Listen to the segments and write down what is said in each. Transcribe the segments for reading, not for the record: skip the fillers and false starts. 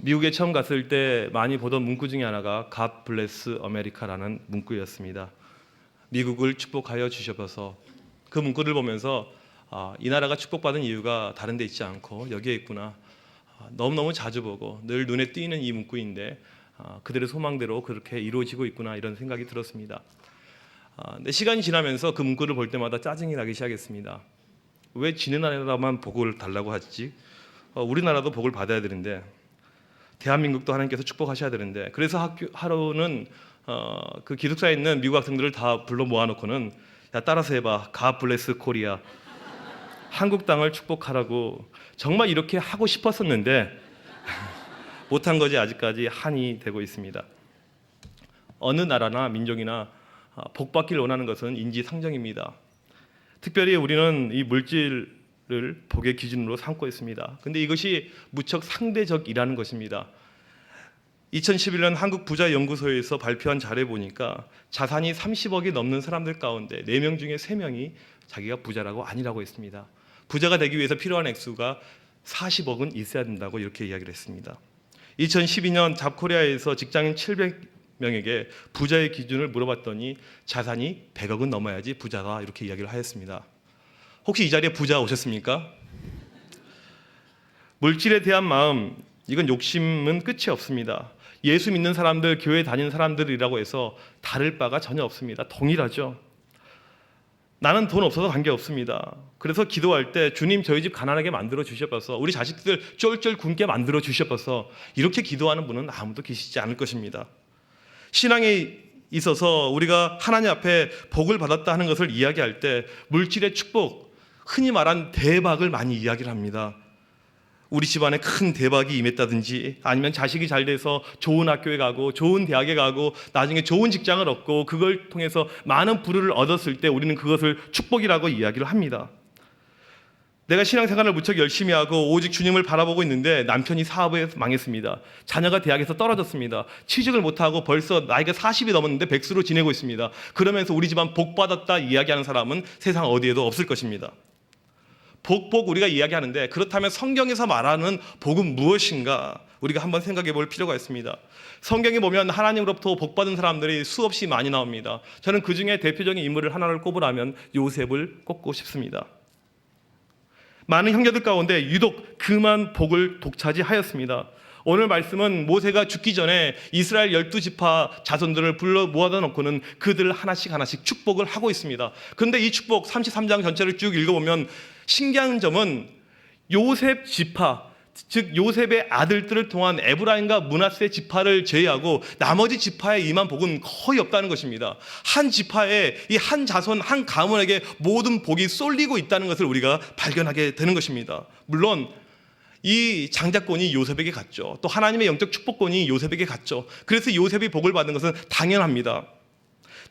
미국에 처음 갔을 때 많이 보던 문구 중에 하나가 God bless America라는 문구였습니다. 미국을 축복하여 주셔서 그 문구를 보면서 이 나라가 축복받은 이유가 다른 데 있지 않고 여기에 있구나. 너무너무 자주 보고 늘 눈에 띄는 이 문구인데 그들의 소망대로 그렇게 이루어지고 있구나 이런 생각이 들었습니다. 근데 시간이 지나면서 그 문구를 볼 때마다 짜증이 나기 시작했습니다. 왜 지는 나라만 복을 달라고 하지? 우리나라도 복을 받아야 되는데 대한민국도 하나님께서 축복하셔야 되는데 그래서 하루는 그 기숙사에 있는 미국 학생들을 다 불러 모아놓고는 야 따라서 해봐 God bless Korea 한국 땅을 축복하라고 정말 이렇게 하고 싶었었는데 못한 것이 아직까지 한이 되고 있습니다. 어느 나라나 민족이나 복받기를 원하는 것은 인지상정입니다. 특별히 우리는 이 물질을 복의 기준으로 삼고 있습니다. 근데 이것이 무척 상대적이라는 것입니다. 2011년 한국부자연구소에서 발표한 자료에 보니까 자산이 30억이 넘는 사람들 가운데 4명 중에 3명이 자기가 부자라고 아니라고 했습니다. 부자가 되기 위해서 필요한 액수가 40억은 있어야 된다고 이렇게 이야기를 했습니다. 2012년 잡코리아에서 직장인 700명에게 부자의 기준을 물어봤더니 자산이 100억은 넘어야지 부자다 이렇게 이야기를 하였습니다. 혹시 이 자리에 부자 오셨습니까? 물질에 대한 마음, 이건 욕심은 끝이 없습니다. 예수 믿는 사람들, 교회 다니는 사람들이라고 해서 다를 바가 전혀 없습니다. 동일하죠. 나는 돈 없어서 관계없습니다. 그래서 기도할 때 주님 저희 집 가난하게 만들어 주셔서 우리 자식들 쫄쫄 굶게 만들어 주셔서 이렇게 기도하는 분은 아무도 계시지 않을 것입니다. 신앙에 있어서 우리가 하나님 앞에 복을 받았다 하는 것을 이야기할 때 물질의 축복, 흔히 말한 대박을 많이 이야기를 합니다. 우리 집안에 큰 대박이 임했다든지 아니면 자식이 잘 돼서 좋은 학교에 가고 좋은 대학에 가고 나중에 좋은 직장을 얻고 그걸 통해서 많은 부를 얻었을 때 우리는 그것을 축복이라고 이야기를 합니다. 내가 신앙생활을 무척 열심히 하고 오직 주님을 바라보고 있는데 남편이 사업에 망했습니다. 자녀가 대학에서 떨어졌습니다. 취직을 못하고 벌써 나이가 40이 넘었는데 백수로 지내고 있습니다. 그러면서 우리 집안 복 받았다 이야기하는 사람은 세상 어디에도 없을 것입니다. 복 우리가 이야기하는데 그렇다면 성경에서 말하는 복은 무엇인가 우리가 한번 생각해 볼 필요가 있습니다. 성경에 보면 하나님으로부터 복 받은 사람들이 수없이 많이 나옵니다. 저는 그 중에 대표적인 인물을 하나를 꼽으라면 요셉을 꼽고 싶습니다. 많은 형제들 가운데 유독 그만 복을 독차지하였습니다. 오늘 말씀은 모세가 죽기 전에 이스라엘 12지파 자손들을 불러 모아다 놓고는 그들을 하나씩 축복을 하고 있습니다. 그런데 이 축복 33장 전체를 쭉 읽어보면 신기한 점은 요셉 지파, 즉 요셉의 아들들을 통한 에브라임과 므낫세 지파를 제외하고 나머지 지파에 임한 복은 거의 없다는 것입니다. 한 지파에 이 한 자손 한 가문에게 모든 복이 쏠리고 있다는 것을 우리가 발견하게 되는 것입니다. 물론 이 장자권이 요셉에게 갔죠. 또 하나님의 영적 축복권이 요셉에게 갔죠. 그래서 요셉이 복을 받는 것은 당연합니다.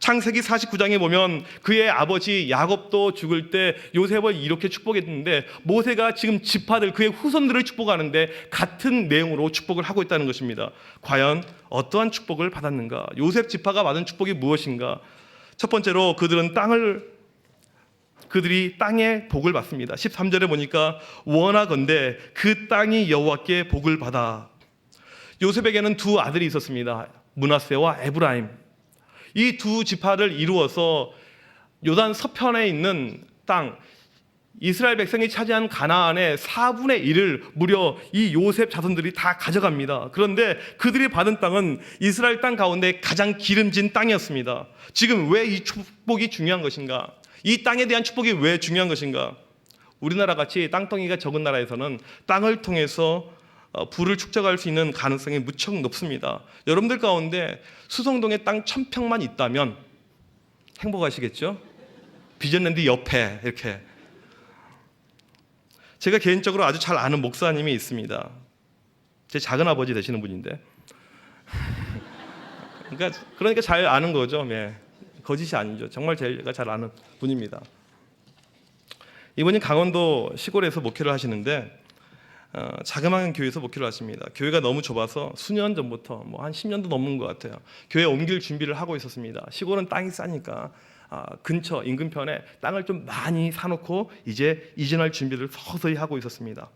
창세기 49장에 보면 그의 아버지 야곱도 죽을 때 요셉을 이렇게 축복했는데 모세가 지금 지파들 그의 후손들을 축복하는데 같은 내용으로 축복을 하고 있다는 것입니다. 과연 어떠한 축복을 받았는가? 요셉 지파가 받은 축복이 무엇인가? 첫 번째로 그들이 땅에 복을 받습니다. 13절에 보니까 원하건대 그 땅이 여호와께 복을 받아. 요셉에게는 두 아들이 있었습니다. 므낫세와 에브라임. 이 두 지파를 이루어서 요단 서편에 있는 땅, 이스라엘 백성이 차지한 가나안의 4분의 1을 무려 이 요셉 자손들이 다 가져갑니다. 그런데 그들이 받은 땅은 이스라엘 땅 가운데 가장 기름진 땅이었습니다. 지금 왜 이 축복이 중요한 것인가? 이 땅에 대한 축복이 왜 중요한 것인가? 우리나라 같이 땅덩이가 적은 나라에서는 땅을 통해서 부를 축적할 수 있는 가능성이 무척 높습니다. 여러분들 가운데 수성동에 땅 1000평만 있다면 행복하시겠죠? 비전랜드 옆에 이렇게. 제가 개인적으로 아주 잘 아는 목사님이 있습니다. 제 작은아버지 되시는 분인데 그러니까 잘 아는 거죠. 네. 거짓이 아니죠. 정말 제가 잘 아는 분입니다. 이분이 강원도 시골에서 목회를 하시는데 자그마한 교회에서 목회를 하십니다. 교회가 너무 좁아서 수년 전부터 한 10년도 넘은 것 같아요. 교회 옮길 준비를 하고 있었습니다. 시골은 땅이 싸니까 근처 인근편에 땅을 좀 많이 사놓고 이제 이전할 준비를 서서히 하고 있었습니다.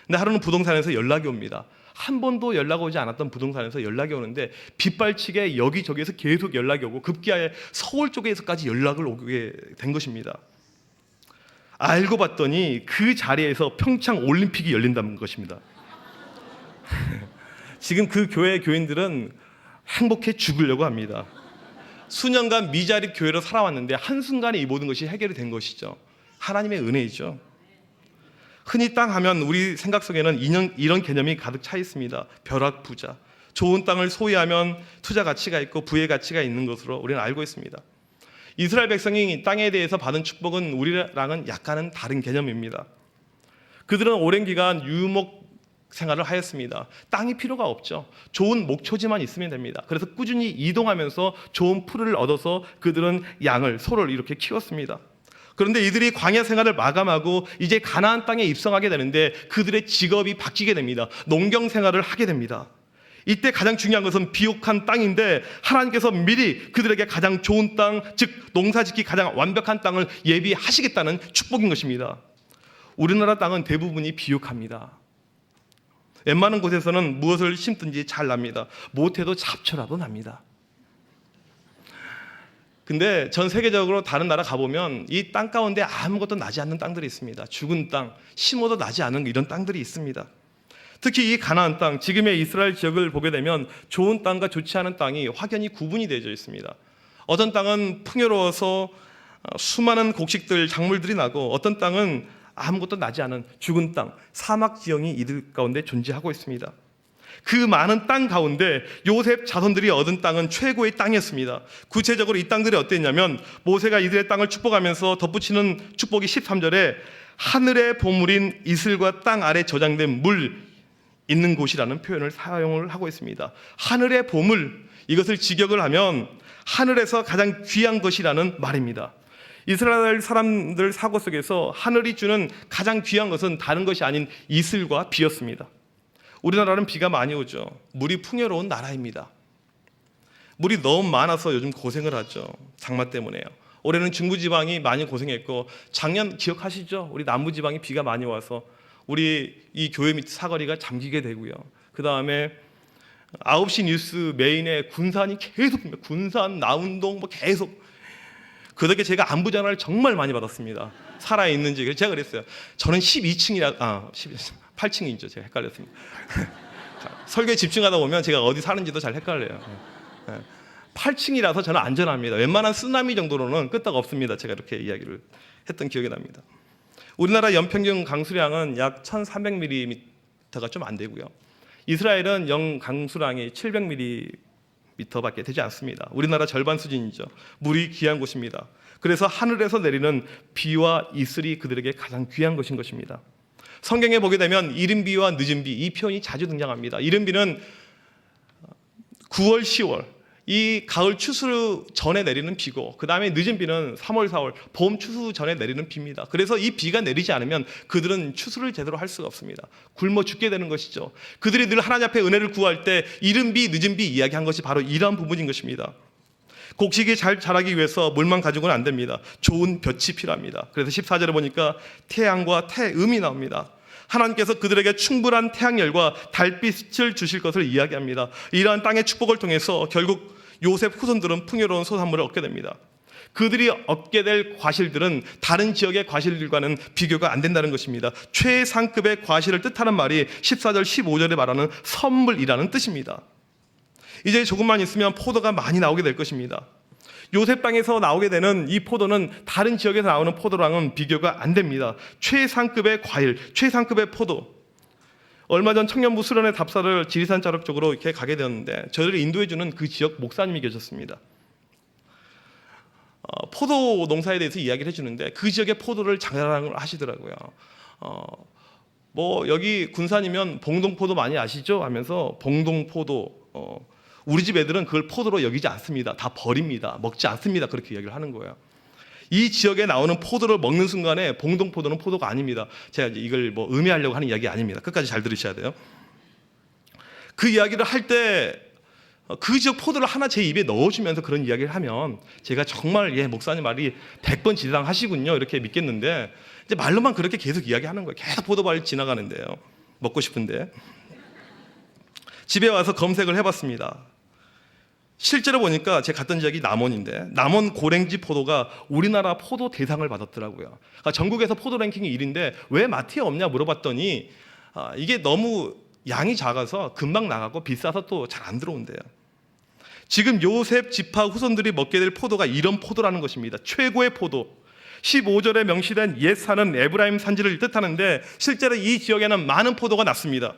근데 하루는 부동산에서 연락이 옵니다. 한 번도 연락 오지 않았던 부동산에서 연락이 오는데 빗발치게 여기저기에서 계속 연락이 오고 급기야에 서울 쪽에서까지 연락을 오게 된 것입니다. 알고 봤더니 그 자리에서 평창 올림픽이 열린다는 것입니다. 지금 그 교회 교인들은 행복해 죽으려고 합니다. 수년간 미자립 교회로 살아왔는데 한순간에 이 모든 것이 해결이 된 것이죠. 하나님의 은혜이죠. 흔히 땅 하면 우리 생각 속에는 이런 개념이 가득 차 있습니다. 벼락 부자. 좋은 땅을 소유하면 투자 가치가 있고 부의 가치가 있는 것으로 우리는 알고 있습니다. 이스라엘 백성이 땅에 대해서 받은 축복은 우리랑은 약간은 다른 개념입니다. 그들은 오랜 기간 유목 생활을 하였습니다. 땅이 필요가 없죠. 좋은 목초지만 있으면 됩니다. 그래서 꾸준히 이동하면서 좋은 풀을 얻어서 그들은 양을, 소를 이렇게 키웠습니다. 그런데 이들이 광야 생활을 마감하고 이제 가나안 땅에 입성하게 되는데 그들의 직업이 바뀌게 됩니다. 농경 생활을 하게 됩니다. 이때 가장 중요한 것은 비옥한 땅인데 하나님께서 미리 그들에게 가장 좋은 땅, 즉 농사짓기 가장 완벽한 땅을 예비하시겠다는 축복인 것입니다. 우리나라 땅은 대부분이 비옥합니다. 웬만한 곳에서는 무엇을 심든지 잘 납니다. 못해도 잡초라도 납니다. 근데 전 세계적으로 다른 나라 가보면 이 땅 가운데 아무것도 나지 않는 땅들이 있습니다. 죽은 땅, 심어도 나지 않은 이런 땅들이 있습니다. 특히 이 가나안 땅, 지금의 이스라엘 지역을 보게 되면 좋은 땅과 좋지 않은 땅이 확연히 구분이 되어져 있습니다. 어떤 땅은 풍요로워서 수많은 곡식들, 작물들이 나고 어떤 땅은 아무것도 나지 않은 죽은 땅, 사막 지형이 이들 가운데 존재하고 있습니다. 그 많은 땅 가운데 요셉 자손들이 얻은 땅은 최고의 땅이었습니다. 구체적으로 이 땅들이 어땠냐면 모세가 이들의 땅을 축복하면서 덧붙이는 축복이 13절에 하늘의 보물인 이슬과 땅 아래 저장된 물 있는 곳이라는 표현을 사용을 하고 있습니다. 하늘의 보물, 이것을 직역을 하면 하늘에서 가장 귀한 것이라는 말입니다. 이스라엘 사람들 사고 속에서 하늘이 주는 가장 귀한 것은 다른 것이 아닌 이슬과 비였습니다. 우리나라는 비가 많이 오죠. 물이 풍요로운 나라입니다. 물이 너무 많아서 요즘 고생을 하죠. 장마 때문에요. 올해는 중부지방이 많이 고생했고 작년 기억하시죠? 우리 남부지방이 비가 많이 와서 우리 이 교회 밑 사거리가 잠기게 되고요. 그 다음에 9시 뉴스 메인에 군산이 계속, 군산, 나운동 뭐 계속. 그 덕에 제가 안부 전화를 정말 많이 받았습니다. 살아있는지. 그래서 제가 그랬어요. 저는 8층이죠. 제가 헷갈렸습니다. 설교에 집중하다 보면 제가 어디 사는지도 잘 헷갈려요. 8층이라서 저는 안전합니다. 웬만한 쓰나미 정도로는 끄떡 없습니다. 제가 이렇게 이야기를 했던 기억이 납니다. 우리나라 연평균 강수량은 약 1300mm가 좀 안 되고요. 이스라엘은 영 강수량이 700mm밖에 되지 않습니다. 우리나라 절반 수준이죠. 물이 귀한 곳입니다. 그래서 하늘에서 내리는 비와 이슬이 그들에게 가장 귀한 것인 것입니다. 성경에 보게 되면 이른 비와 늦은 비, 이 표현이 자주 등장합니다. 이른 비는 9월, 10월 이 가을 추수 전에 내리는 비고, 그 다음에 늦은 비는 3월, 4월 봄 추수 전에 내리는 비입니다. 그래서 이 비가 내리지 않으면 그들은 추수를 제대로 할 수가 없습니다. 굶어 죽게 되는 것이죠. 그들이 늘 하나님 앞에 은혜를 구할 때 이른 비, 늦은 비 이야기한 것이 바로 이러한 부분인 것입니다. 곡식이 잘 자라기 위해서 물만 가지고는 안 됩니다. 좋은 볕이 필요합니다. 그래서 14절에 보니까 태양과 태음이 나옵니다. 하나님께서 그들에게 충분한 태양열과 달빛을 주실 것을 이야기합니다. 이러한 땅의 축복을 통해서 결국 요셉 후손들은 풍요로운 소산물을 얻게 됩니다. 그들이 얻게 될 과실들은 다른 지역의 과실들과는 비교가 안 된다는 것입니다. 최상급의 과실을 뜻하는 말이 14절 15절에 말하는 선물이라는 뜻입니다. 이제 조금만 있으면 포도가 많이 나오게 될 것입니다. 요셉 땅에서 나오게 되는 이 포도는 다른 지역에서 나오는 포도랑은 비교가 안 됩니다. 최상급의 과일, 최상급의 포도. 얼마 전 청년부 수련회 답사를 지리산 자락 쪽으로 이렇게 가게 되었는데 저희를 인도해주는 그 지역 목사님이 계셨습니다. 포도 농사에 대해서 이야기를 해주는데 그 지역의 포도를 자랑을 하시더라고요. 뭐 여기 군산이면 봉동포도 많이 아시죠? 하면서 봉동포도 우리 집 애들은 그걸 포도로 여기지 않습니다. 다 버립니다. 먹지 않습니다. 그렇게 이야기를 하는 거예요. 이 지역에 나오는 포도를 먹는 순간에 봉동포도는 포도가 아닙니다. 제가 이걸 뭐 의미하려고 하는 이야기 아닙니다. 끝까지 잘 들으셔야 돼요. 그 이야기를 할 때 그 지역 포도를 하나 제 입에 넣어주면서 그런 이야기를 하면 제가 정말 목사님 말이 100번 지당하시군요 이렇게 믿겠는데 이제 말로만 그렇게 계속 이야기하는 거예요. 계속 포도밭을 지나가는데요. 먹고 싶은데. 집에 와서 검색을 해봤습니다. 실제로 보니까 제가 갔던 지역이 남원인데 남원 고랭지 포도가 우리나라 포도 대상을 받았더라고요. 그러니까 전국에서 포도 랭킹이 1위인데 왜 마트에 없냐 물어봤더니 이게 너무 양이 작아서 금방 나가고 비싸서 또 잘 안 들어온대요. 지금 요셉 지파 후손들이 먹게 될 포도가 이런 포도라는 것입니다. 최고의 포도. 15절에 명시된 옛 산은 에브라임 산지를 뜻하는데 실제로 이 지역에는 많은 포도가 났습니다.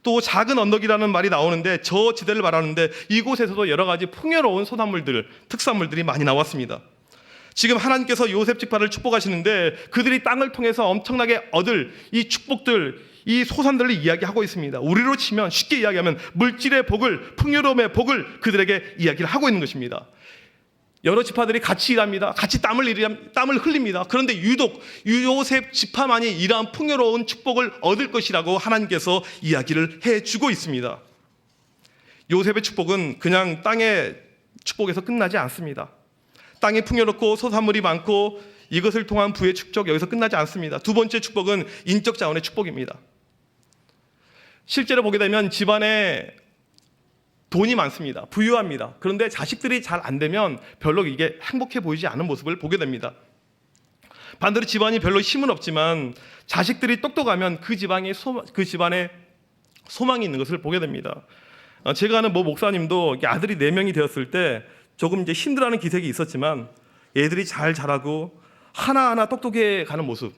또 작은 언덕이라는 말이 나오는데 저 지대를 말하는데 이곳에서도 여러 가지 풍요로운 소산물들, 특산물들이 많이 나왔습니다. 지금 하나님께서 요셉 지파를 축복하시는데 그들이 땅을 통해서 엄청나게 얻을 이 축복들, 이 소산들을 이야기하고 있습니다. 우리로 치면 쉽게 이야기하면 물질의 복을, 풍요로움의 복을 그들에게 이야기를 하고 있는 것입니다. 여러 지파들이 같이 일합니다. 같이 땀을 흘립니다. 그런데 유독 요셉 지파만이 이러한 풍요로운 축복을 얻을 것이라고 하나님께서 이야기를 해주고 있습니다. 요셉의 축복은 그냥 땅의 축복에서 끝나지 않습니다. 땅이 풍요롭고 소산물이 많고 이것을 통한 부의 축복 여기서 끝나지 않습니다. 두 번째 축복은 인적 자원의 축복입니다. 실제로 보게 되면 집안에 돈이 많습니다. 부유합니다. 그런데 자식들이 잘 안 되면 별로 이게 행복해 보이지 않은 모습을 보게 됩니다. 반대로 집안이 별로 힘은 없지만 자식들이 똑똑하면 그 집안에 소망이 있는 것을 보게 됩니다. 제가 아는 목사님도 아들이 4명이 되었을 때 조금 이제 힘들어하는 기색이 있었지만 애들이 잘 자라고 하나하나 똑똑해 가는 모습,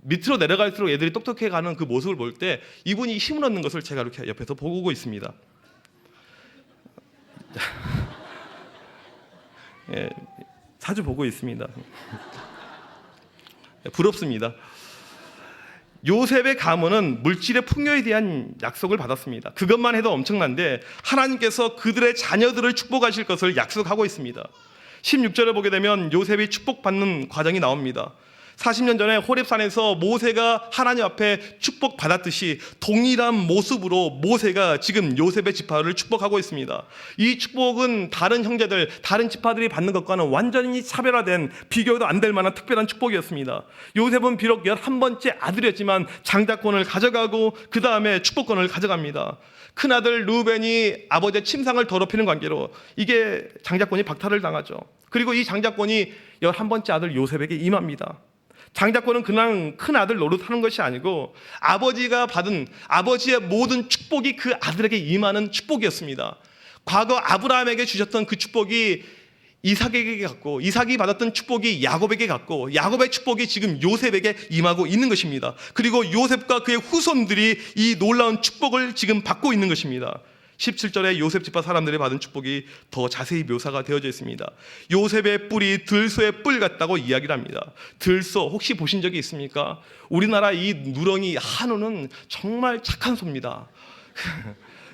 밑으로 내려갈수록 애들이 똑똑해 가는 그 모습을 볼 때 이분이 힘을 얻는 것을 제가 이렇게 옆에서 보고 있습니다. 예, 자주 보고 있습니다. 부럽습니다. 요셉의 가문은 물질의 풍요에 대한 약속을 받았습니다. 그것만 해도 엄청난데 하나님께서 그들의 자녀들을 축복하실 것을 약속하고 있습니다. 16절을 보게 되면 요셉이 축복받는 과정이 나옵니다. 40년 전에 호렙산에서 모세가 하나님 앞에 축복받았듯이 동일한 모습으로 모세가 지금 요셉의 지파를 축복하고 있습니다. 이 축복은 다른 형제들, 다른 지파들이 받는 것과는 완전히 차별화된, 비교도 안 될 만한 특별한 축복이었습니다. 요셉은 비록 11번째 아들이었지만 장자권을 가져가고 그 다음에 축복권을 가져갑니다. 큰아들 루벤이 아버지의 침상을 더럽히는 관계로 이게 장자권이 박탈을 당하죠. 그리고 이 장자권이 11번째 아들 요셉에게 임합니다. 장자권은 그냥 큰 아들 노릇하는 것이 아니고 아버지가 받은 아버지의 모든 축복이 그 아들에게 임하는 축복이었습니다. 과거 아브라함에게 주셨던 그 축복이 이삭에게 갔고 이삭이 받았던 축복이 야곱에게 갔고 야곱의 축복이 지금 요셉에게 임하고 있는 것입니다. 그리고 요셉과 그의 후손들이 이 놀라운 축복을 지금 받고 있는 것입니다. 17절에 요셉 지파 사람들이 받은 축복이 더 자세히 묘사가 되어져 있습니다. 요셉의 뿔이 들소의 뿔 같다고 이야기를 합니다. 들소 혹시 보신 적이 있습니까? 우리나라 이 누렁이 한우는 정말 착한 소입니다.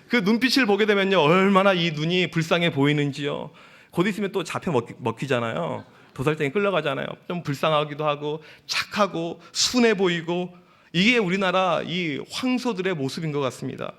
그 눈빛을 보게 되면요 얼마나 이 눈이 불쌍해 보이는지요. 곧 있으면 또 잡혀 먹히잖아요. 도살장에 끌려가잖아요. 좀 불쌍하기도 하고 착하고 순해 보이고 이게 우리나라 이 황소들의 모습인 것 같습니다.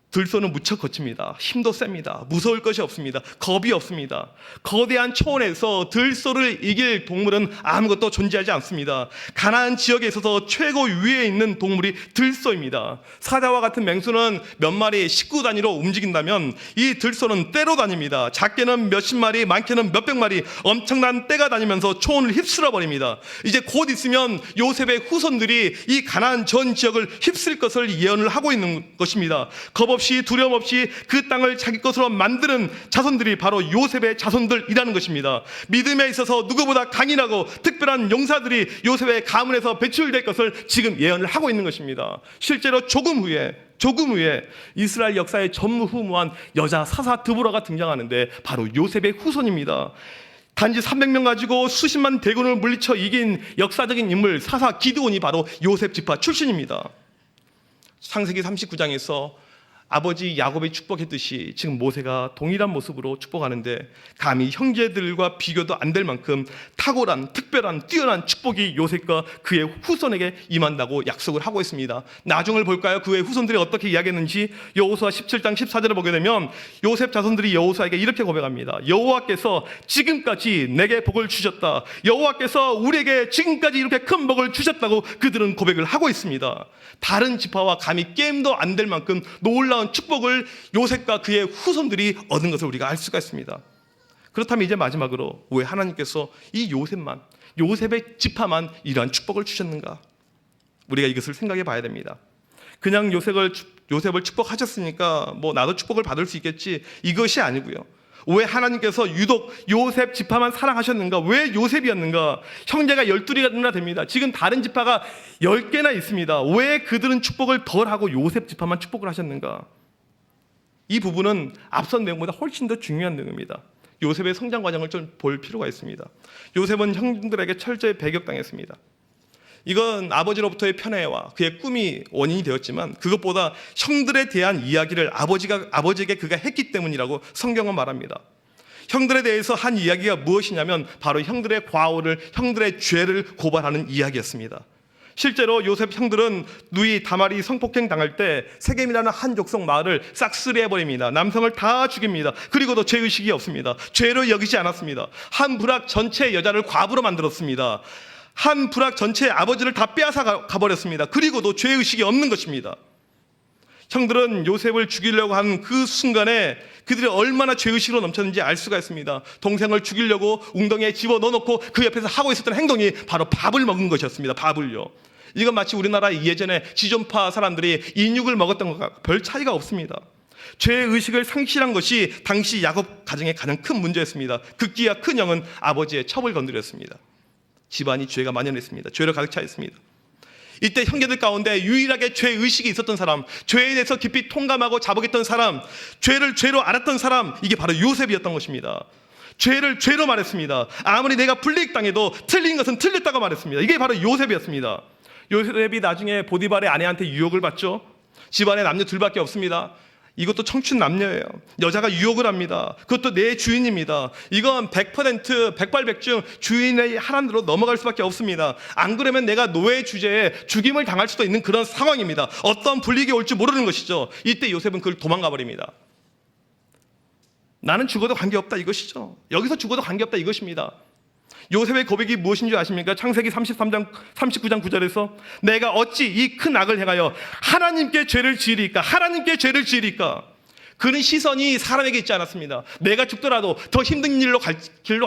들소는 무척 거칩니다. 힘도 셉니다. 무서울 것이 없습니다. 겁이 없습니다. 거대한 초원에서 들소를 이길 동물은 아무것도 존재하지 않습니다. 가나안 지역에 있어서 최고 위에 있는 동물이 들소입니다. 사자와 같은 맹수는 몇 마리 식구 단위로 움직인다면 이 들소는 떼로 다닙니다. 작게는 몇십 마리, 많게는 몇백 마리 엄청난 떼가 다니면서 초원을 휩쓸어 버립니다. 이제 곧 있으면 요셉의 후손들이 이 가나안 전 지역을 휩쓸 것을 예언을 하고 있는 것입니다. 겁 없이 두려움 없이 그 땅을 자기 것으로 만드는 자손들이 바로 요셉의 자손들이라는 것입니다. 믿음에 있어서 누구보다 강인하고 특별한 용사들이 요셉의 가문에서 배출될 것을 지금 예언을 하고 있는 것입니다. 실제로 조금 후에 이스라엘 역사의 전무후무한 여자 사사 드보라가 등장하는데 바로 요셉의 후손입니다. 단지 300명 가지고 수십만 대군을 물리쳐 이긴 역사적인 인물 사사 기드온이 바로 요셉 지파 출신입니다. 창세기 39장에서 아버지 야곱이 축복했듯이 지금 모세가 동일한 모습으로 축복하는데 감히 형제들과 비교도 안 될 만큼 탁월한 특별한 뛰어난 축복이 요셉과 그의 후손에게 임한다고 약속을 하고 있습니다. 나중을 볼까요? 그의 후손들이 어떻게 이야기했는지 여호수아 17장 14절을 보게 되면 요셉 자손들이 여호수아에게 이렇게 고백합니다. 여호와께서 지금까지 내게 복을 주셨다. 여호와께서 우리에게 지금까지 이렇게 큰 복을 주셨다고 그들은 고백을 하고 있습니다. 다른 지파와 감히 게임도 안 될 만큼 놀라운 놀라운 축복을 요셉과 그의 후손들이 얻은 것을 우리가 알 수가 있습니다. 그렇다면 이제 마지막으로 왜 하나님께서 이 요셉의 지파만 이러한 축복을 주셨는가? 우리가 이것을 생각해 봐야 됩니다. 그냥 요셉을 축복하셨으니까 뭐 나도 축복을 받을 수 있겠지, 이것이 아니고요. 왜 하나님께서 유독 요셉 지파만 사랑하셨는가? 왜 요셉이었는가? 형제가 12개나 됩니다. 지금 다른 지파가 10개나 있습니다. 왜 그들은 축복을 덜하고 요셉 지파만 축복을 하셨는가? 이 부분은 앞선 내용보다 훨씬 더 중요한 내용입니다. 요셉의 성장 과정을 좀 볼 필요가 있습니다. 요셉은 형들에게 철저히 배격당했습니다. 이건 아버지로부터의 편애와 그의 꿈이 원인이 되었지만 그것보다 형들에 대한 이야기를 아버지에게 그가 했기 때문이라고 성경은 말합니다. 형들에 대해서 한 이야기가 무엇이냐면 바로 형들의 과오를, 형들의 죄를 고발하는 이야기였습니다. 실제로 요셉 형들은 누이 다말이 성폭행 당할 때 세겜이라는 한 족속 마을을 싹쓸이해버립니다. 남성을 다 죽입니다. 그리고도 죄의식이 없습니다. 죄로 여기지 않았습니다. 한 부락 전체 여자를 과부로 만들었습니다. 한 부락 전체의 아버지를 다 빼앗아 가버렸습니다. 그리고도 죄의식이 없는 것입니다. 형들은 요셉을 죽이려고 하는 그 순간에 그들이 얼마나 죄의식으로 넘쳤는지 알 수가 있습니다. 동생을 죽이려고 웅덩이에 집어넣어놓고 그 옆에서 하고 있었던 행동이 바로 밥을 먹은 것이었습니다. 밥을요. 이건 마치 우리나라 예전에 지존파 사람들이 인육을 먹었던 것과 별 차이가 없습니다. 죄의식을 상실한 것이 당시 야곱 가정의 가장 큰 문제였습니다. 극기야 큰 형은 아버지의 첩을 건드렸습니다. 집안이 죄가 만연했습니다. 죄로 가득 차 있습니다. 이때 형제들 가운데 유일하게 죄의식이 있었던 사람, 죄에 대해서 깊이 통감하고 자복했던 사람, 죄를 죄로 알았던 사람, 이게 바로 요셉이었던 것입니다. 죄를 죄로 말했습니다. 아무리 내가 불이익당해도 틀린 것은 틀렸다고 말했습니다. 이게 바로 요셉이었습니다. 요셉이 나중에 보디발의 아내한테 유혹을 받죠. 집안에 남녀 둘밖에 없습니다. 이것도 청춘 남녀예요. 여자가 유혹을 합니다. 그것도 내 주인입니다. 이건 100% 백발백중 주인의 하란대로 넘어갈 수밖에 없습니다. 안 그러면 내가 노예 주제에 죽임을 당할 수도 있는 그런 상황입니다. 어떤 불이익이 올지 모르는 것이죠. 이때 요셉은 그걸 도망가 버립니다. 나는 죽어도 관계없다 이것이죠. 여기서 죽어도 관계없다 이것입니다. 요셉의 고백이 무엇인 줄 아십니까? 창세기 39장 9절에서 내가 어찌 이 큰 악을 행하여 하나님께 죄를 지으리까? 하나님께 죄를 지으리까? 그는 시선이 사람에게 있지 않았습니다. 내가 죽더라도 더 힘든 길로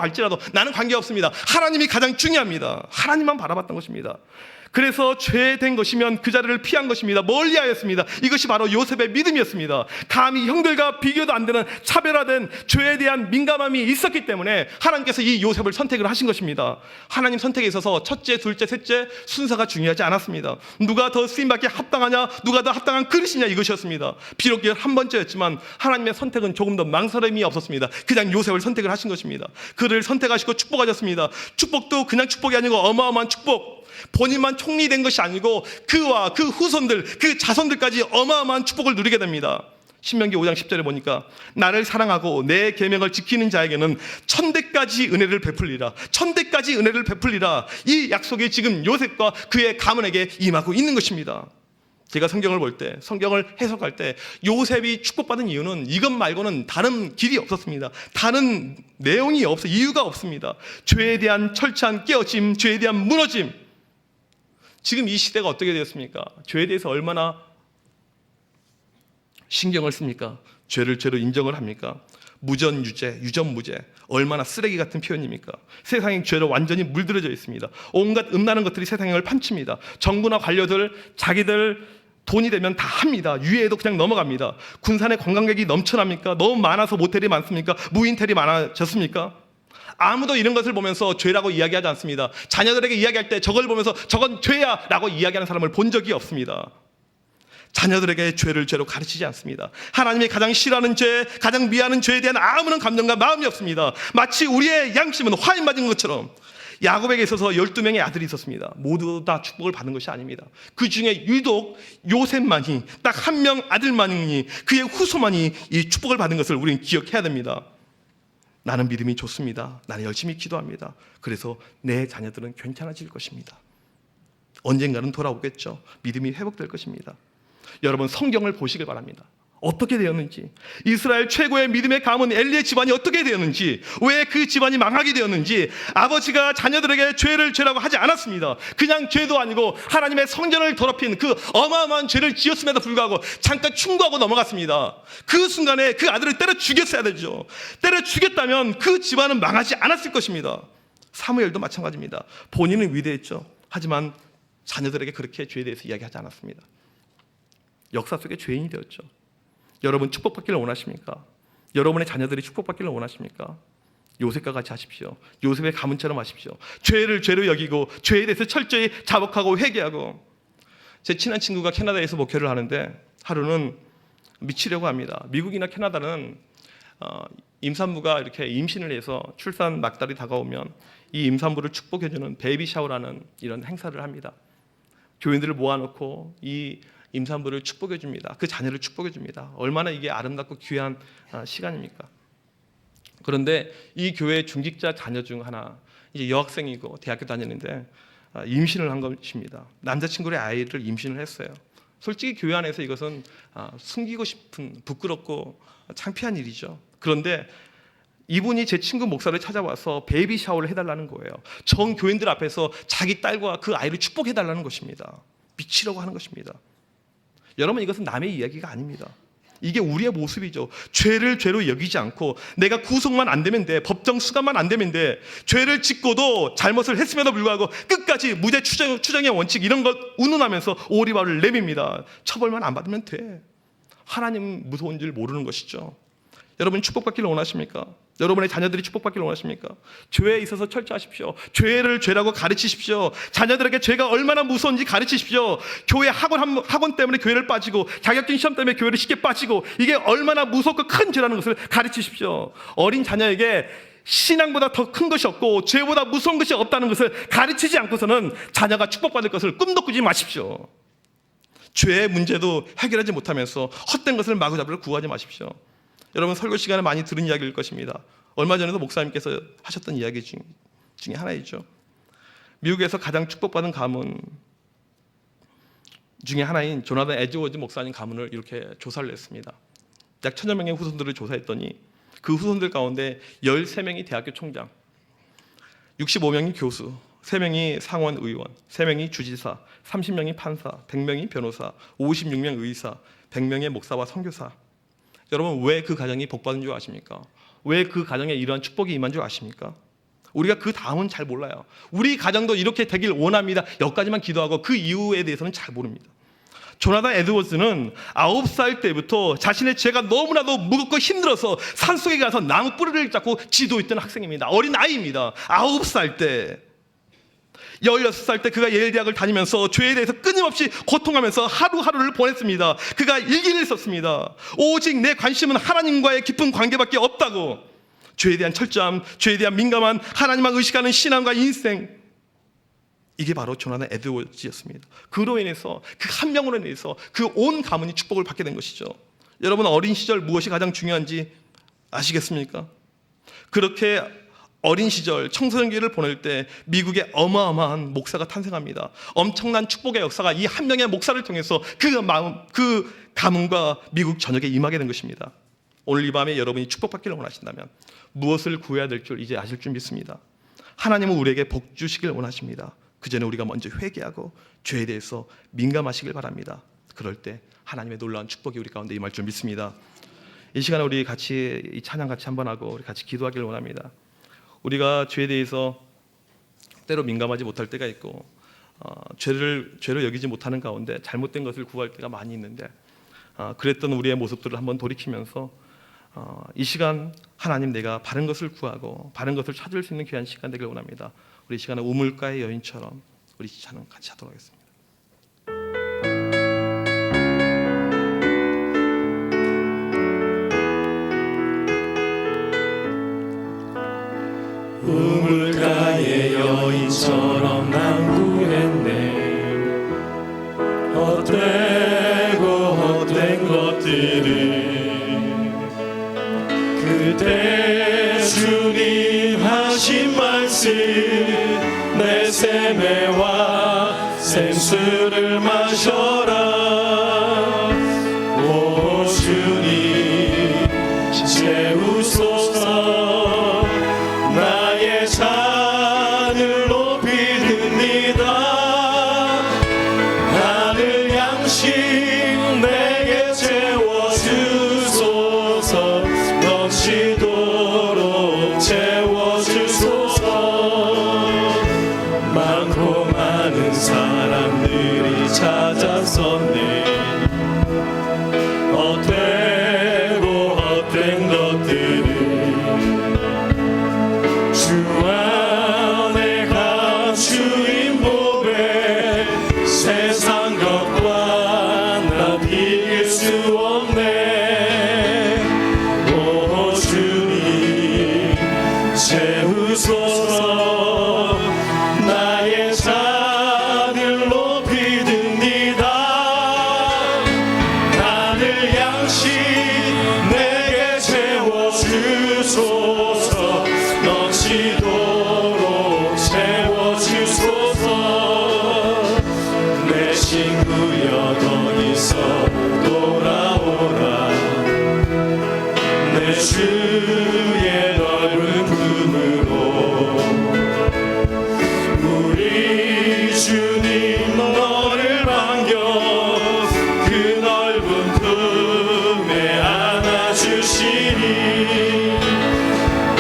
갈지라도 나는 관계없습니다. 하나님이 가장 중요합니다. 하나님만 바라봤던 것입니다. 그래서 죄된 것이면 그 자리를 피한 것입니다. 멀리하였습니다. 이것이 바로 요셉의 믿음이었습니다. 감히 형들과 비교도 안 되는 차별화된 죄에 대한 민감함이 있었기 때문에 하나님께서 이 요셉을 선택을 하신 것입니다. 하나님 선택에 있어서 첫째, 둘째, 셋째 순서가 중요하지 않았습니다. 누가 더 쓰임받기에 합당하냐, 누가 더 합당한 그릇이냐 이것이었습니다. 비록 한 번째였지만 하나님의 선택은 조금 더 망설임이 없었습니다. 그냥 요셉을 선택을 하신 것입니다. 그를 선택하시고 축복하셨습니다. 축복도 그냥 축복이 아니고 어마어마한 축복, 본인만 총리된 것이 아니고 그와 그 후손들, 그 자손들까지 어마어마한 축복을 누리게 됩니다. 신명기 5장 10절에 보니까 나를 사랑하고 내 계명을 지키는 자에게는 1000대까지 은혜를 베풀리라. 1000대까지 은혜를 베풀리라. 이 약속이 지금 요셉과 그의 가문에게 임하고 있는 것입니다. 제가 성경을 볼 때, 성경을 해석할 때 요셉이 축복받은 이유는 이것 말고는 다른 길이 없었습니다. 다른 내용이 이유가 없습니다. 죄에 대한 철저한 깨어짐, 죄에 대한 무너짐. 지금 이 시대가 어떻게 되었습니까? 죄에 대해서 얼마나 신경을 씁니까? 죄를 죄로 인정을 합니까? 무전유죄, 유전무죄, 얼마나 쓰레기 같은 표현입니까? 세상이 죄로 완전히 물들어져 있습니다. 온갖 음란한 것들이 세상을 판칩니다. 정부나 관료들 자기들 돈이 되면 다 합니다. 유해에도 그냥 넘어갑니다. 군산에 관광객이 넘쳐납니까? 너무 많아서 모텔이 많습니까? 무인텔이 많아졌습니까? 아무도 이런 것을 보면서 죄라고 이야기하지 않습니다. 자녀들에게 이야기할 때 저걸 보면서 저건 죄야 라고 이야기하는 사람을 본 적이 없습니다. 자녀들에게 죄를 죄로 가르치지 않습니다. 하나님이 가장 싫어하는 죄, 가장 미워하는 죄에 대한 아무런 감정과 마음이 없습니다. 마치 우리의 양심은 화인 맞은 것처럼. 야곱에게 있어서 12명의 아들이 있었습니다. 모두 다 축복을 받은 것이 아닙니다. 그 중에 유독 요셉만이, 딱 한 명 아들만이, 그의 후손만이 이 축복을 받은 것을 우리는 기억해야 됩니다. 나는 믿음이 좋습니다. 나는 열심히 기도합니다. 그래서 내 자녀들은 괜찮아질 것입니다. 언젠가는 돌아오겠죠. 믿음이 회복될 것입니다. 여러분 성경을 보시길 바랍니다. 어떻게 되었는지, 이스라엘 최고의 믿음의 가문 엘리의 집안이 어떻게 되었는지, 왜 그 집안이 망하게 되었는지, 아버지가 자녀들에게 죄를 죄라고 하지 않았습니다. 그냥 죄도 아니고 하나님의 성전을 더럽힌 그 어마어마한 죄를 지었음에도 불구하고 잠깐 충고하고 넘어갔습니다. 그 순간에 그 아들을 때려 죽였어야 되죠. 때려 죽였다면 그 집안은 망하지 않았을 것입니다. 사무엘도 마찬가지입니다. 본인은 위대했죠. 하지만 자녀들에게 그렇게 죄에 대해서 이야기하지 않았습니다. 역사 속에 죄인이 되었죠. 여러분 축복받기를 원하십니까? 여러분의 자녀들이 축복받기를 원하십니까? 요셉과 같이 하십시오. 요셉의 가문처럼 하십시오. 죄를 죄로 여기고 죄에 대해서 철저히 자복하고 회개하고. 제 친한 친구가 캐나다에서 목회를 하는데 하루는 미치려고 합니다. 미국이나 캐나다는 임산부가 이렇게 임신을 해서 출산 막달이 다가오면 이 임산부를 축복해주는 베이비 샤워라는 이런 행사를 합니다. 교인들을 모아놓고 이 임산부를 축복해 줍니다. 그 자녀를 축복해 줍니다. 얼마나 이게 아름답고 귀한 시간입니까? 그런데 이 교회 중직자 자녀 중 하나, 이제 여학생이고 대학교 다니는데 임신을 한 것입니다. 남자친구의 아이를 임신을 했어요. 솔직히 교회 안에서 이것은 숨기고 싶은, 부끄럽고 창피한 일이죠. 그런데 이분이 제 친구 목사를 찾아와서 베이비 샤워를 해달라는 거예요. 전 교인들 앞에서 자기 딸과 그 아이를 축복해달라는 것입니다. 미치려고 하는 것입니다. 여러분, 이것은 남의 이야기가 아닙니다. 이게 우리의 모습이죠. 죄를 죄로 여기지 않고 내가 구속만 안 되면 돼, 법정 수감만 안 되면 돼, 죄를 짓고도 잘못을 했음에도 불구하고 끝까지 무죄 추정의 원칙 이런 것 운운하면서 오리발을 내밉니다. 처벌만 안 받으면 돼. 하나님 무서운 줄 모르는 것이죠. 여러분 축복받기를 원하십니까? 여러분의 자녀들이 축복받기를 원하십니까? 죄에 있어서 철저하십시오. 죄를 죄라고 가르치십시오. 자녀들에게 죄가 얼마나 무서운지 가르치십시오. 교회 학원 때문에 교회를 빠지고 자격증 시험 때문에 교회를 쉽게 빠지고 이게 얼마나 무섭고 큰 죄라는 것을 가르치십시오. 어린 자녀에게 신앙보다 더 큰 것이 없고 죄보다 무서운 것이 없다는 것을 가르치지 않고서는 자녀가 축복받을 것을 꿈도 꾸지 마십시오. 죄의 문제도 해결하지 못하면서 헛된 것을 마구잡이로 구하지 마십시오. 여러분 설교 시간에 많이 들은 이야기일 것입니다. 얼마 전에도 목사님께서 하셨던 이야기 중에 하나이죠. 미국에서 가장 축복받은 가문 중에 하나인 조나단 에드워즈 목사님 가문을 이렇게 조사를 했습니다. 약 1000여 명의 후손들을 조사했더니 그 후손들 가운데 13명이 대학교 총장, 65명이 교수, 3명이 상원 의원, 3명이 주지사, 30명이 판사, 100명이 변호사, 56명 의사, 100명의 목사와 선교사. 여러분 왜 그 가정이 복받은 줄 아십니까? 왜 그 가정에 이러한 축복이 임한 줄 아십니까? 우리가 그 다음은 잘 몰라요. 우리 가정도 이렇게 되길 원합니다. 여기까지만 기도하고 그 이후에 대해서는 잘 모릅니다. 조나단 에드워즈는 9살 때부터 자신의 죄가 너무나도 무겁고 힘들어서 산속에 가서 나무 뿌리를 잡고 지도했던 학생입니다. 어린 아이입니다. 9살 때. 16살 때 그가 예일 대학을 다니면서 죄에 대해서 끊임없이 고통하면서 하루하루를 보냈습니다. 그가 일기를 썼습니다. 오직 내 관심은 하나님과의 깊은 관계밖에 없다고. 죄에 대한 철저함, 죄에 대한 민감한 하나님만 의식하는 신앙과 인생, 이게 바로 조나단 에드워즈였습니다. 그로 인해서 그 한 명으로 인해서 그 온 가문이 축복을 받게 된 것이죠. 여러분 어린 시절 무엇이 가장 중요한지 아시겠습니까? 그렇게 어린 시절 청소년기를 보낼 때 미국의 어마어마한 목사가 탄생합니다. 엄청난 축복의 역사가 이 한 명의 목사를 통해서 그 가문과 미국 전역에 임하게 된 것입니다. 오늘 이 밤에 여러분이 축복받기를 원하신다면 무엇을 구해야 될 줄 이제 아실 줄 믿습니다. 하나님은 우리에게 복 주시길 원하십니다. 그 전에 우리가 먼저 회개하고 죄에 대해서 민감하시길 바랍니다. 그럴 때 하나님의 놀라운 축복이 우리 가운데 임할 줄 믿습니다. 이 시간에 우리 같이 이 찬양 같이 한번 하고 우리 같이 기도하기를 원합니다. 우리가 죄에 대해서 때로 민감하지 못할 때가 있고 죄로 여기지 못하는 가운데 잘못된 것을 구할 때가 많이 있는데 그랬던 우리의 모습들을 한번 돌이키면서 이 시간 하나님 내가 바른 것을 구하고 바른 것을 찾을 수 있는 귀한 시간 되길 원합니다. 우리 이 시간은 우물가의 여인처럼 우리 찬양 같이 하도록 하겠습니다. 우물가의 여인처럼 난 구했네. 헛된 것들을 그대 주님 하신 말씀 내 세매와 생수를 마셔라. 오 주님 주의 넓은 품으로 우리 주님 너를 반겨 그 넓은 품에 안아주시니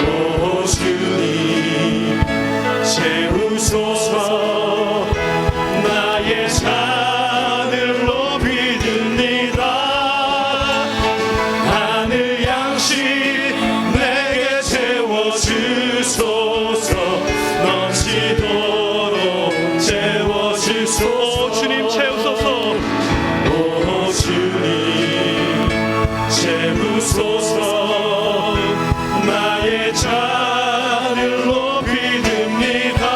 오 주님 채우소서 나의 잔을 높이 듭니다. 하늘 양식 내게 채워주소서 넘치도록 채워주소서. 오 주님 채우소서. 오 주님 채우소서 나의 잔을 높이 듭니다.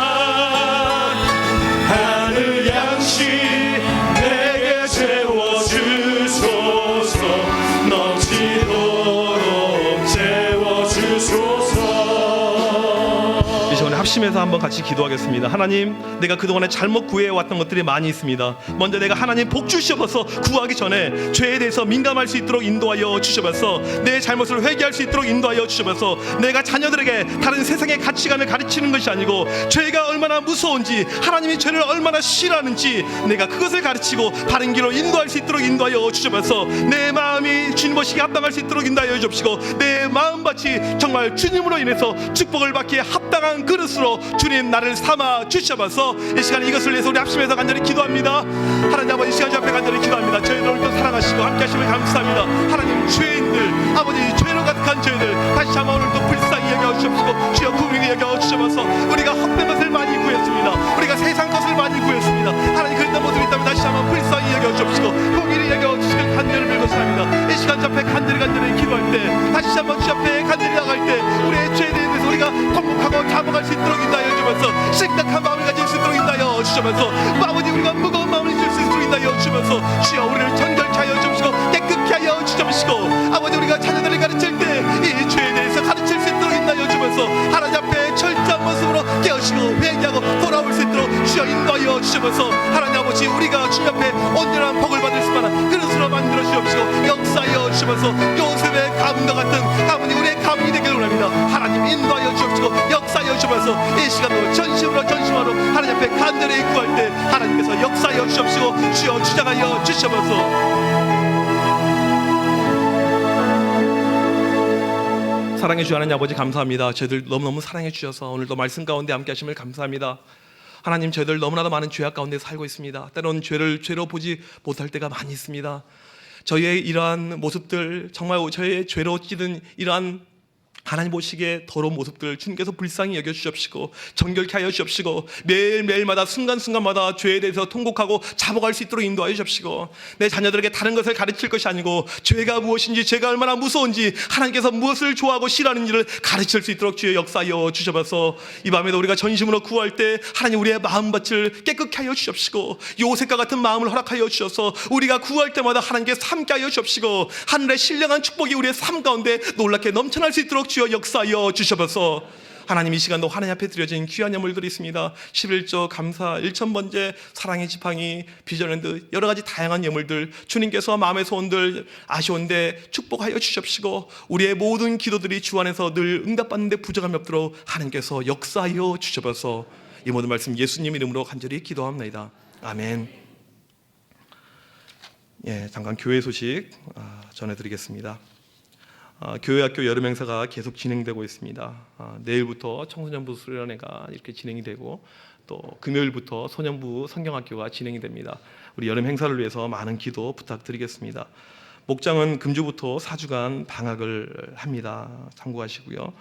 하늘 양식 내게 채워주소서 넘치도록 채워주소서. 이 시간에 합심해서 한번 같이 기도하겠습니다. 하나님, 내가 그동안에 잘못 구해왔던 것들이 많이 있습니다. 먼저 내가 하나님 복 주셔서 구하기 전에 죄에 대해서 민감할 수 있도록 인도하여 주셔서 내 잘못을 회개할 수 있도록 인도하여 주셔서 내가 자녀들에게 다른 세상의 가치관을 가르치는 것이 아니고 죄가 얼마나 무서운지, 하나님이 죄를 얼마나 싫어하는지 내가 그것을 가르치고 바른 길로 인도할 수 있도록 인도하여 주셔서 내 마음이 주님 보시기에 합당할 수 있도록 인도하여 주시고 내 마음밭이 정말 주님으로 인해서 축복을 받기에 합당한 그릇으로 주님 나를 삼아 주셔서 이 시간에 이것을 위해서 우리 합심해서 간절히 기도합니다. 하나님 아버지, 이 시간 주 앞에 간절히 기도합니다. 저희들을 또 사랑하시고 함께 하심을 감사합니다. 하나님, 죄인들 아버지, 죄로 가득한 죄들 다시 한번 오늘 또 불쌍히 여겨주시옵시고 주여 구민히 여겨주셔서 우리가 헛된 것을 많이 구했습니다. 우리가 세상 것을 많이 구했습니다. 하나님, 그런 모습이 있다면 다시 한번 불쌍히 여겨주옵시고 구민히 여겨주시고 간절히 빌고습니다. 이 시간 주 앞에 간절히 기도할 때 다시 한번 주 앞에 간절히 나갈 때 우리의 죄에 대해서 우리가 통곡하고 잡아갈 수 있도록 인도하여 주면서 심각한 마음을 가질 수 있도록 인도하여 주시면서 아버지, 우리가 무거운 마음을 줄 수 있도록 인도하여 주면서 주여 우리를 정결케 하여 주시고 깨끗게 하여 주시고 아버지, 우리가 자녀들을 가르칠 때 이 죄에 대해서 가르칠 수 있도록 인도하여 주면서 하나님 앞에 철저한 모습으로 깨우시고 회개하고 돌아올 수 있도록 주여 인도하여 주시면서 하나님 아버지, 우리가 주님 앞에 온전한 복을 받을 수 있는 그릇으로 만들어 주시옵시고 역사하여 주시면서 요셉의 가문과 같은 가문이 우리의 가문이 되기를 원합니다. 하나님 인도하여 주시옵시고 역사하여 주시면서 이 시간으로 전심으로 하나님 앞에 간절히 구할 때 하나님께서 역사하여 주시옵시고 주여 주장하여 주시면서 사랑해 주 하나님 아버지, 감사합니다. 저희들 너무너무 사랑해 주셔서 오늘도 말씀 가운데 함께 하심을 감사합니다. 하나님, 저희들 너무나도 많은 죄악 가운데 살고 있습니다. 때로는 죄를 죄로 보지 못할 때가 많이 있습니다. 저희의 이러한 모습들, 정말 저희의 죄로 찌든 이러한 하나님 보시기에 더러운 모습들 주님께서 불쌍히 여겨주시옵시고 정결케 하여 주시옵시고 매일매일마다 순간순간마다 죄에 대해서 통곡하고 잡아갈 수 있도록 인도하여 주시옵시고 내 자녀들에게 다른 것을 가르칠 것이 아니고 죄가 무엇인지, 죄가 얼마나 무서운지, 하나님께서 무엇을 좋아하고 싫어하는지를 가르칠 수 있도록 주의 역사하여 주셔서 이 밤에도 우리가 전심으로 구할 때 하나님 우리의 마음밭을 깨끗게 하여 주시옵시고 요셉과 같은 마음을 허락하여 주셔서 우리가 구할 때마다 하나님께 함께 하여 주옵시고 하늘의 신령한 축복이 우리의 삶 가운데 놀랍게 넘쳐날 수 있도록 주여 역사하여 주셔서 하나님, 이 시간도 하나님 앞에 드려진 귀한 예물들이 있습니다. 11조 감사 1,000번째 사랑의 지팡이 비전랜드 여러 가지 다양한 예물들 주님께서 마음의 소원들 아쉬운데 축복하여 주십시고 우리의 모든 기도들이 주 안에서 늘 응답받는 데 부족함이 없도록 하나님께서 역사하여 주셔서 이 모든 말씀 예수님 이름으로 간절히 기도합니다. 아멘. 잠깐 교회 소식 전해드리겠습니다. 교회 학교 여름 행사가 계속 진행되고 있습니다. 내일부터 청소년부 수련회가 이렇게 진행이 되고 또 금요일부터 소년부 성경학교가 진행이 됩니다. 우리 여름 행사를 위해서 많은 기도 부탁드리겠습니다. 목장은 금주부터 4주간 방학을 합니다. 참고하시고요.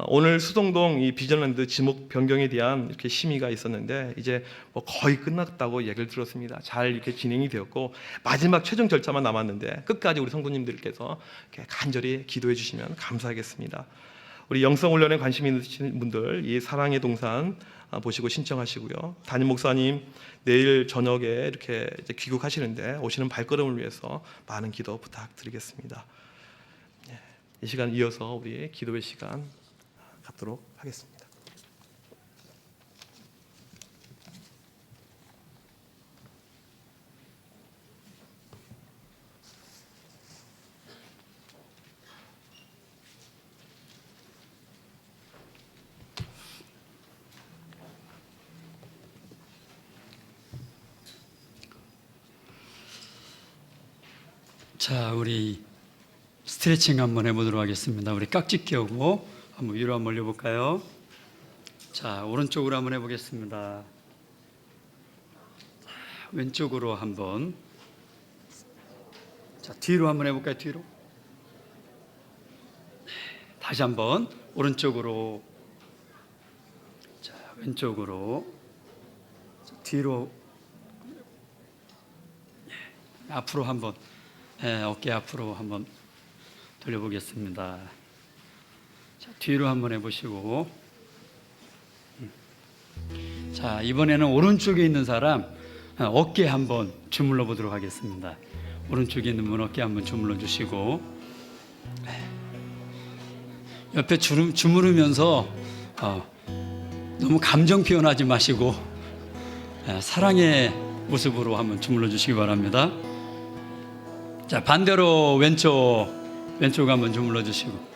오늘 수성동 이 비전랜드 지목 변경에 대한 이렇게 심의가 있었는데 이제 뭐 거의 끝났다고 얘기를 들었습니다. 잘 이렇게 진행이 되었고 마지막 최종 절차만 남았는데 끝까지 우리 성도님들께서 이렇게 간절히 기도해 주시면 감사하겠습니다. 우리 영성 훈련에 관심 있으신 분들 이 사랑의 동산 보시고 신청하시고요. 담임 목사님 내일 저녁에 이렇게 이제 귀국하시는데 오시는 발걸음을 위해서 많은 기도 부탁드리겠습니다. 이 시간 이어서 우리 기도의 시간 갖도록 하겠습니다. 자, 우리 스트레칭 한번 해보도록 하겠습니다. 우리 깍지 끼우고 한번 위로 한번 올려볼까요? 자, 오른쪽으로 한번 해보겠습니다. 왼쪽으로 한번. 자, 뒤로 한번 해볼까요? 뒤로. 다시 한번 오른쪽으로. 자, 왼쪽으로. 자, 뒤로. 앞으로 한번. 어깨 앞으로 한번 돌려보겠습니다. 자, 뒤로 한번 해보시고. 자, 이번에는 오른쪽에 있는 사람 어깨 한번 주물러 보도록 하겠습니다. 오른쪽에 있는 분 어깨 한번 주물러 주시고, 옆에 주무르면서 너무 감정 표현하지 마시고 사랑의 모습으로 한번 주물러 주시기 바랍니다. 자, 반대로 왼쪽 한번 주물러 주시고,